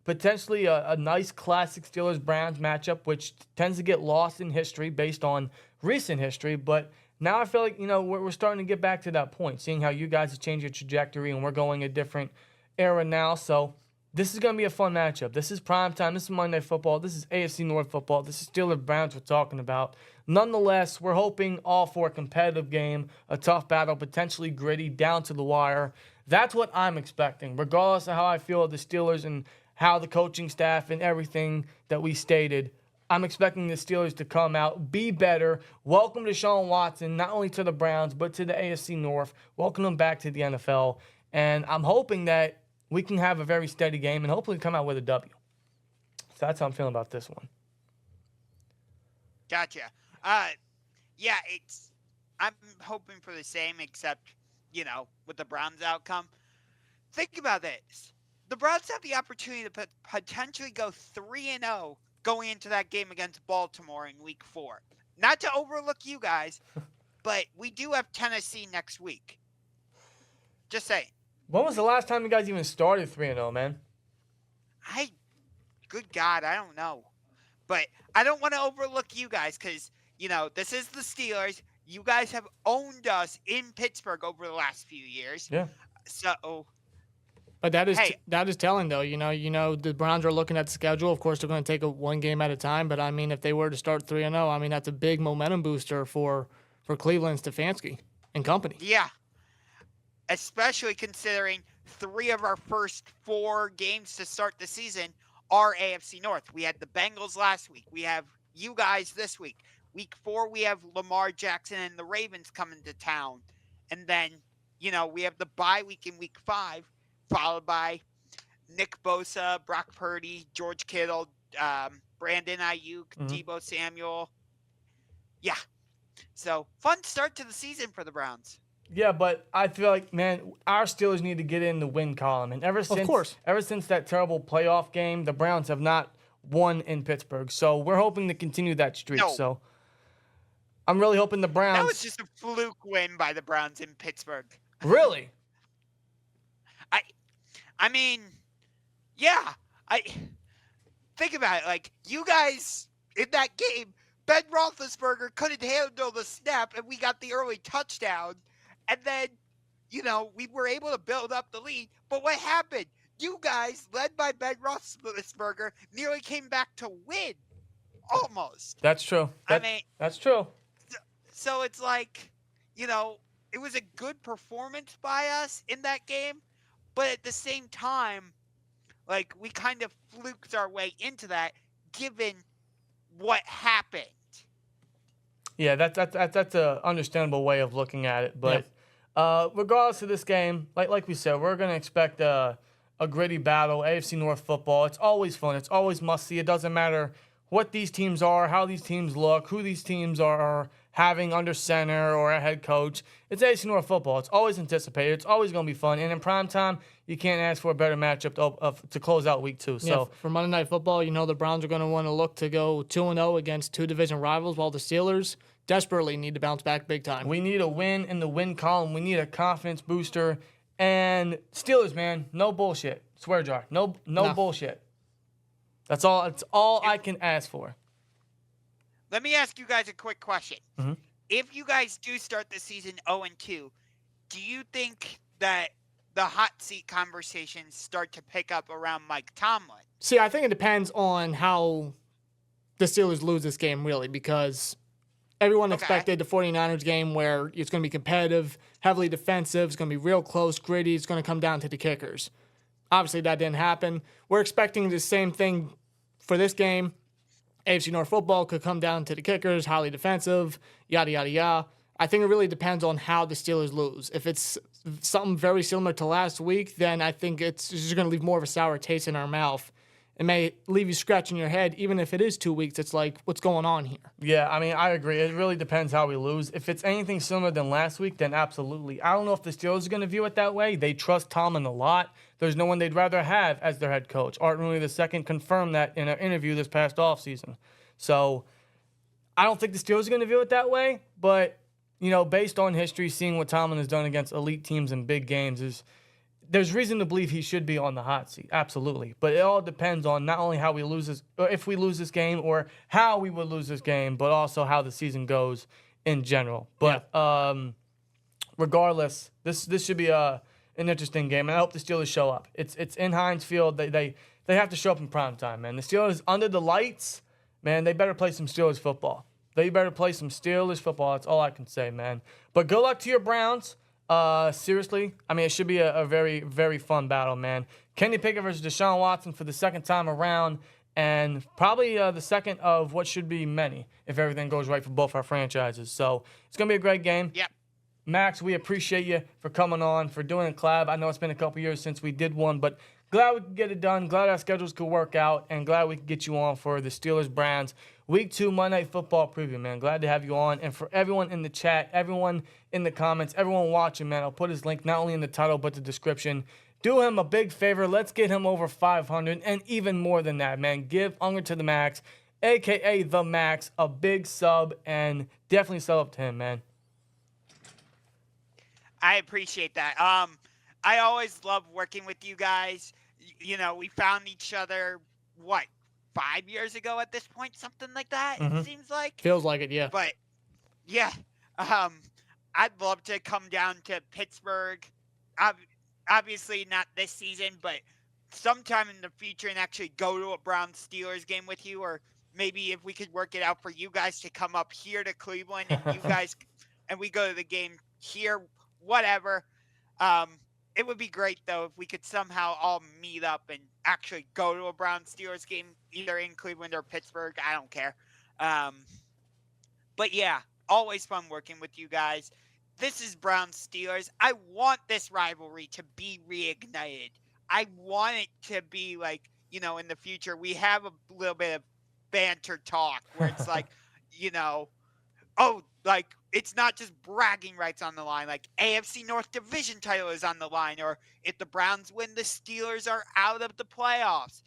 Speaker 3: potentially a nice classic Steelers-Browns matchup, which tends to get lost in history based on recent history. But now I feel like, you know, we're starting to get back to that point, seeing how you guys have changed your trajectory and we're going a different era now. So this is going to be a fun matchup. This is primetime. This is Monday football. This is AFC North football. This is Steelers-Browns we're talking about. Nonetheless, we're hoping all for a competitive game, a tough battle, potentially gritty, down to the wire. That's what I'm expecting, regardless of how I feel of the Steelers and how the coaching staff and everything that we stated. I'm expecting the Steelers to come out, be better, welcome Deshaun Watson, not only to the Browns, but to the AFC North, welcome them back to the NFL. And I'm hoping that we can have a very steady game and hopefully come out with a W. So that's how I'm feeling about this one.
Speaker 2: Gotcha. Yeah, I'm hoping for the same, except, you know, with the Browns outcome. Think about this. The Browns have the opportunity to potentially go 3-0 going into that game against Baltimore in Week 4. Not to overlook you guys, but we do have Tennessee next week. Just saying.
Speaker 3: When was the last time you guys even started 3-0, man?
Speaker 2: Good God, I don't know. But I don't want to overlook you guys because, you know, this is the Steelers. You guys have owned us in Pittsburgh over the last few years.
Speaker 3: Yeah.
Speaker 2: So...
Speaker 1: But that is telling, though. You know, the Browns are looking at the schedule. Of course, they're going to take it one game at a time. But, I mean, if they were to start 3-0, I mean, that's a big momentum booster for Cleveland, Stefanski, and company.
Speaker 2: Yeah. Especially considering 3 of our first 4 games to start the season are AFC North. We had the Bengals last week. We have you guys this week. Week 4, we have Lamar Jackson and the Ravens coming to town. And then, we have the bye week in week 5, followed by Nick Bosa, Brock Purdy, George Kittle, Brandon Ayuk, Deebo Samuel. Yeah. So, fun start to the season for the Browns.
Speaker 3: Yeah, but I feel like, man, our Steelers need to get in the win column. And ever since that terrible playoff game, the Browns have not won in Pittsburgh. So we're hoping to continue that streak.
Speaker 2: No.
Speaker 3: So I'm really hoping the Browns.
Speaker 2: That was just a fluke win by the Browns in Pittsburgh.
Speaker 3: Really?
Speaker 2: I mean, yeah. Think about it. Like, you guys in that game, Ben Roethlisberger couldn't handle the snap, and we got the early touchdown. And then, we were able to build up the lead. But what happened? You guys, led by Ben Roethlisberger, nearly came back to win. Almost.
Speaker 3: That's true. That's true.
Speaker 2: So it's like, it was a good performance by us in that game. But at the same time, like, we kind of fluked our way into that, given what happened.
Speaker 3: Yeah, that's an understandable way of looking at it. But regardless of this game, like we said, we're going to expect a gritty battle, AFC North Football. It's always fun. It's always must-see. It doesn't matter what these teams are, how these teams look, who these teams are having under center or a head coach. It's AFC North Football. It's always anticipated. It's always going to be fun. And in primetime, you can't ask for a better matchup to close out week 2. So
Speaker 1: for Monday Night Football, the Browns are going to want to look to go 2-0 against 2 division rivals, while the Steelers desperately need to bounce back big time.
Speaker 3: We need a win in the win column. We need a confidence booster. And Steelers, man, no bullshit. Swear jar. No bullshit. That's all I can ask for.
Speaker 2: Let me ask you guys a quick question.
Speaker 3: Mm-hmm.
Speaker 2: If you guys do start the season 0-2, do you think that the hot seat conversations start to pick up around Mike Tomlin?
Speaker 1: See, I think it depends on how the Steelers lose this game, really, because everyone expected the 49ers game where it's going to be competitive, heavily defensive, it's going to be real close, gritty, it's going to come down to the kickers. Obviously, that didn't happen. We're expecting the same thing for this game. AFC North Football could come down to the kickers, highly defensive, yada, yada, yada. I think it really depends on how the Steelers lose. If it's something very similar to last week, then I think it's just going to leave more of a sour taste in our mouth. It may leave you scratching your head, even if it is 2 weeks. It's like, what's going on here? Yeah,
Speaker 3: I mean, I agree. It really depends how we lose. If it's anything similar than last week, then absolutely. I don't know if the Steelers are going to view it that way. They trust Tomlin a lot. There's no one they'd rather have as their head coach. Art Rooney II confirmed that in an interview this past offseason. So I don't think the Steelers are going to view it that way. But, based on history, seeing what Tomlin has done against elite teams in big games, there's reason to believe he should be on the hot seat. Absolutely. But it all depends on not only how we lose this, or if we lose this game, or how we would lose this game, but also how the season goes in general. But regardless, this should be an interesting game, and I hope the Steelers show up. It's in Heinz Field. They have to show up in prime time, man. The Steelers under the lights, man, they better play some Steelers football. They better play some Steelers football. That's all I can say, man. But good luck to your Browns. Seriously, I mean, it should be a very, very fun battle, man. Kenny Pickett versus Deshaun Watson for the second time around, and probably the second of what should be many if everything goes right for both our franchises. So it's going to be a great game.
Speaker 2: Yep.
Speaker 3: Max, we appreciate you for coming on, for doing a collab. I know it's been a couple years since we did one, but glad we could get it done. Glad our schedules could work out, and glad we could get you on for the Steelers-Browns Week 2 Monday Night Football preview, man. Glad to have you on. And for everyone in the chat, everyone in the comments, everyone watching, man, I'll put his link not only in the title but the description. Do him a big favor. Let's get him over 500 and even more than that, man. Give Unger to the Max, a.k.a. The Max, a big sub, and definitely sub up to him, man.
Speaker 2: I appreciate that. I always love working with you guys. We found each other, 5 years ago at this point? Something like that, It seems like.
Speaker 1: Feels like it, yeah.
Speaker 2: But, yeah. I'd love to come down to Pittsburgh. Obviously not this season, but sometime in the future and actually go to a Browns-Steelers game with you, or maybe if we could work it out for you guys to come up here to Cleveland and you guys and we go to the game here, whatever. It would be great, though, if we could somehow all meet up and actually go to a Browns-Steelers game, either in Cleveland or Pittsburgh. I don't care. But, yeah, always fun working with you guys. This is Browns-Steelers. I want this rivalry to be reignited. I want it to be like, in the future, we have a little bit of banter talk where it's like, it's not just bragging rights on the line. Like AFC North Division title is on the line, or if the Browns win, the Steelers are out of the playoffs,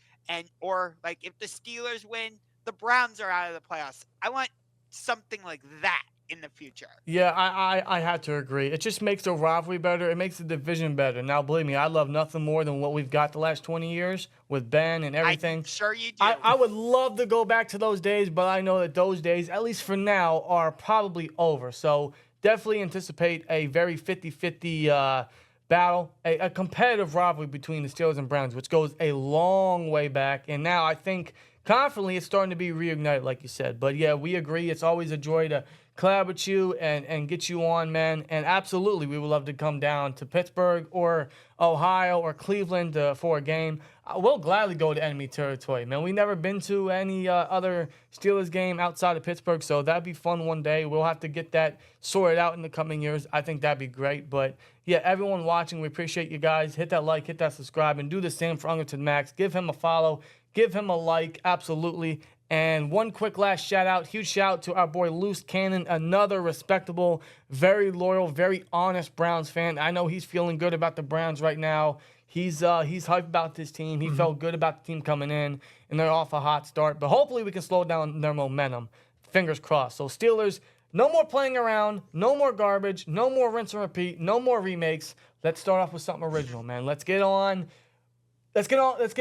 Speaker 2: or like if the Steelers win, the Browns are out of the playoffs. I want something like that in the future.
Speaker 3: Yeah, I had to agree. It just makes the rivalry better. It makes the division better. Now, believe me, I love nothing more than what we've got the last 20 years with Ben and everything.
Speaker 2: I'm sure you do.
Speaker 3: I would love to go back to those days, but I know that those days, at least for now, are probably over. So definitely anticipate a very 50-50 battle, a competitive rivalry between the Steelers and Browns, which goes a long way back. And now I think confidently it's starting to be reignited, like you said. But yeah, we agree. It's always a joy to collab with you and get you on, man. And absolutely, we would love to come down to Pittsburgh or Ohio or Cleveland for a game. We'll gladly go to enemy territory, man. We've never been to any other Steelers game outside of Pittsburgh, so that'd be fun one day. We'll have to get that sorted out in the coming years. I think that'd be great. But yeah, everyone watching, we appreciate you guys. Hit that like, hit that subscribe, and do the same for Under to the Max. Give him a follow. Give him a like, absolutely. And one quick last shout out, huge shout out to our boy Loose Cannon, another respectable, very loyal, very honest Browns fan. I know he's feeling good about the Browns right now. He's hyped about this team. He felt good about the team coming in, and they're off a hot start. But hopefully we can slow down their momentum. Fingers crossed. So Steelers, no more playing around, no more garbage, no more rinse and repeat, no more remakes. Let's start off with something original, man. Let's get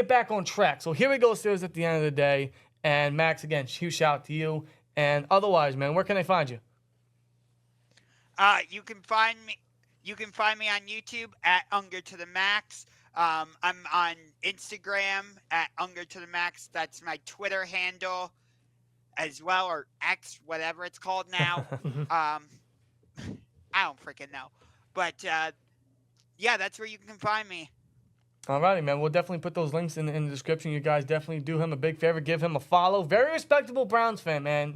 Speaker 3: back on track. So here we go, Steelers, at the end of the day. And Max, again, huge shout out to you. And otherwise, man, where can they find you?
Speaker 2: You can find me on YouTube at Unger to the Max. I'm on Instagram at Unger to the Max. That's my Twitter handle as well, or X, whatever it's called now. I don't freaking know. But yeah, that's where you can find me.
Speaker 3: Alrighty, man. We'll definitely put those links in the description. You guys definitely do him a big favor. Give him a follow. Very respectable Browns fan, man.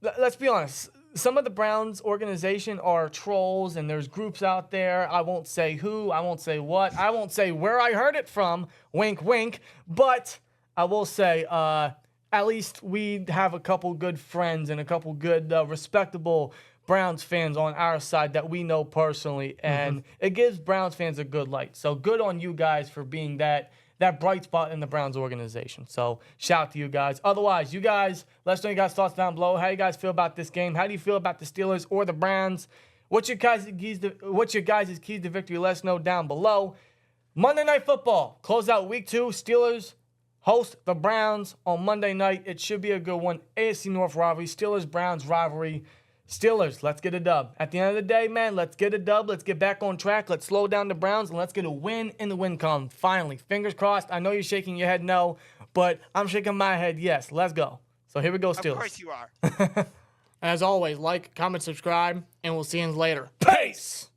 Speaker 3: Let's be honest. Some of the Browns organization are trolls, and there's groups out there. I won't say who. I won't say what. I won't say where I heard it from. Wink, wink. But I will say, at least we have a couple good friends and a couple good, respectable Browns fans on our side that we know personally, and it gives Browns fans a good light. So good on you guys for being that bright spot in the Browns organization. So shout out to you guys. Otherwise, you guys, let us know your guys' thoughts down below. How you guys feel about this game? How do you feel about the Steelers or the Browns? What's your guys' keys to victory? Let us know down below. Monday Night Football, close out week 2. Steelers host the Browns on Monday night. It should be a good one. AFC North rivalry, Steelers-Browns rivalry. Steelers, let's get a dub. At the end of the day, man, let's get a dub. Let's get back on track. Let's slow down the Browns, and let's get a win in the win column. Finally, fingers crossed. I know you're shaking your head no, but I'm shaking my head yes. Let's go. So here we go, Steelers.
Speaker 2: Of course you are.
Speaker 1: As always, like, comment, subscribe, and we'll see you later.
Speaker 3: Peace!